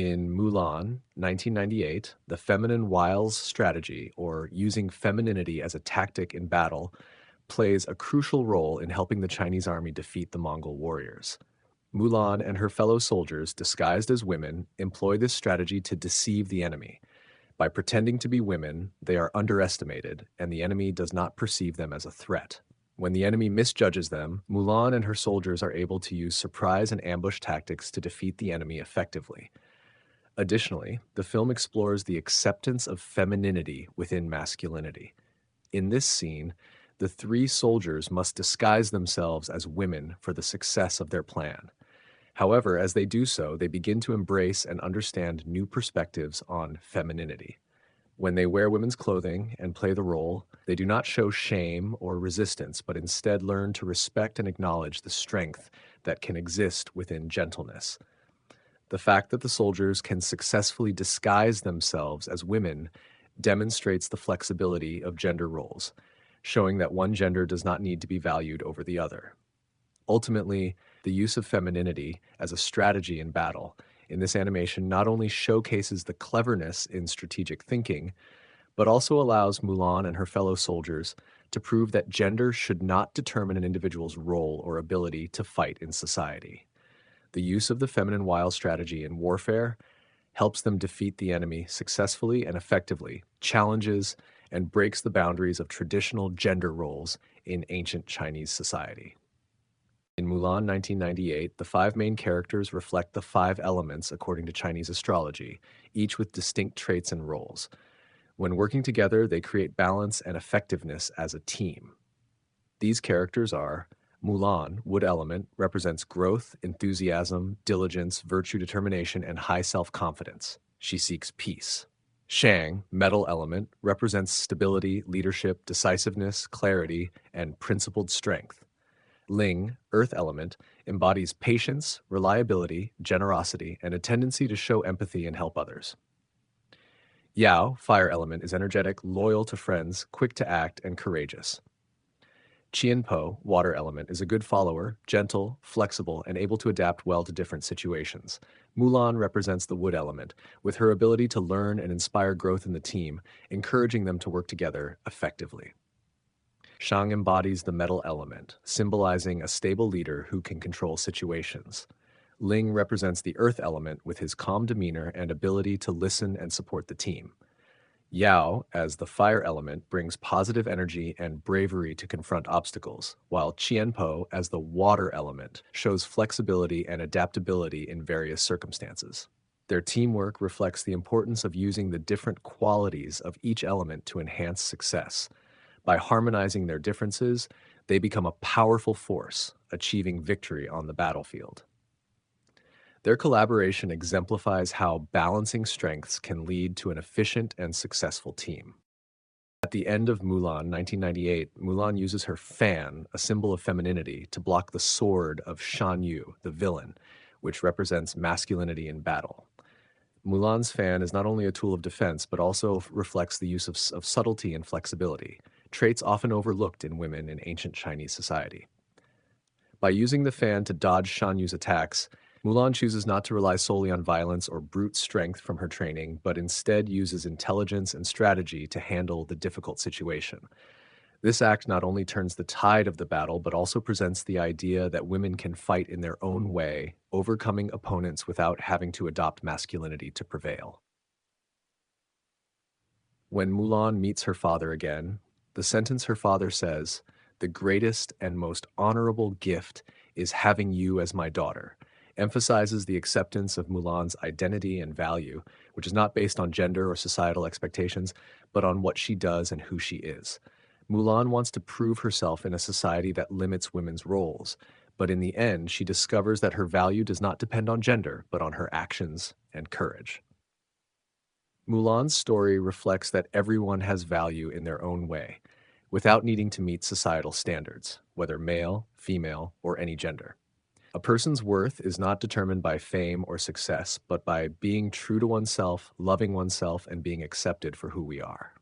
In Mulan, 1998, the feminine wiles strategy, or using femininity as a tactic in battle, plays a crucial role in helping the Chinese army defeat the Mongol warriors. Mulan and her fellow soldiers, disguised as women, employ this strategy to deceive the enemy. By pretending to be women, they are underestimated, and the enemy does not perceive them as a threat. When the enemy misjudges them, Mulan and her soldiers are able to use surprise and ambush tactics to defeat the enemy effectively. Additionally, the film explores the acceptance of femininity within masculinity. In this scene, the three soldiers must disguise themselves as women for the success of their plan. However, as they do so, they begin to embrace and understand new perspectives on femininity. When they wear women's clothing and play the role, they do not show shame or resistance, but instead learn to respect and acknowledge the strength that can exist within gentleness. The fact that the soldiers can successfully disguise themselves as women demonstrates the flexibility of gender roles, showing that one gender does not need to be valued over the other. Ultimately, the use of femininity as a strategy in battle in this animation not only showcases the cleverness in strategic thinking, but also allows Mulan and her fellow soldiers to prove that gender should not determine an individual's role or ability to fight in society. The use of the feminine wile strategy in warfare helps them defeat the enemy successfully and effectively, challenges and breaks the boundaries of traditional gender roles in ancient Chinese society. In Mulan 1998, the five main characters reflect the five elements according to Chinese astrology, each with distinct traits and roles. When working together, they create balance and effectiveness as a team. These characters are Mulan, wood element, represents growth, enthusiasm, diligence, virtue, determination, and high self-confidence. She seeks peace. Shang, metal element, represents stability, leadership, decisiveness, clarity, and principled strength. Ling, earth element, embodies patience, reliability, generosity, and a tendency to show empathy and help others. Yao, fire element, is energetic, loyal to friends, quick to act, and courageous. Qianpo, water element, is a good follower, gentle, flexible, and able to adapt well to different situations. Mulan represents the wood element, with her ability to learn and inspire growth in the team, encouraging them to work together effectively. Shang embodies the metal element, symbolizing a stable leader who can control situations. Ling represents the earth element with his calm demeanor and ability to listen and support the team. Yao, as the fire element, brings positive energy and bravery to confront obstacles, while Qianpo, as the water element, shows flexibility and adaptability in various circumstances. Their teamwork reflects the importance of using the different qualities of each element to enhance success. By harmonizing their differences, they become a powerful force, achieving victory on the battlefield. Their collaboration exemplifies how balancing strengths can lead to an efficient and successful team. At the end of Mulan 1998, Mulan uses her fan, a symbol of femininity, to block the sword of Shan Yu, the villain, which represents masculinity in battle. Mulan's fan is not only a tool of defense, but also reflects the use of subtlety and flexibility, traits often overlooked in women in ancient Chinese society. By using the fan to dodge Shan Yu's attacks, Mulan chooses not to rely solely on violence or brute strength from her training, but instead uses intelligence and strategy to handle the difficult situation. This act not only turns the tide of the battle, but also presents the idea that women can fight in their own way, overcoming opponents without having to adopt masculinity to prevail. When Mulan meets her father again, the sentence her father says, "The greatest and most honorable gift is having you as my daughter," emphasizes the acceptance of Mulan's identity and value, which is not based on gender or societal expectations, but on what she does and who she is. Mulan wants to prove herself in a society that limits women's roles, but in the end, she discovers that her value does not depend on gender, but on her actions and courage. Mulan's story reflects that everyone has value in their own way, without needing to meet societal standards, whether male, female, or any gender. A person's worth is not determined by fame or success, but by being true to oneself, loving oneself, and being accepted for who we are.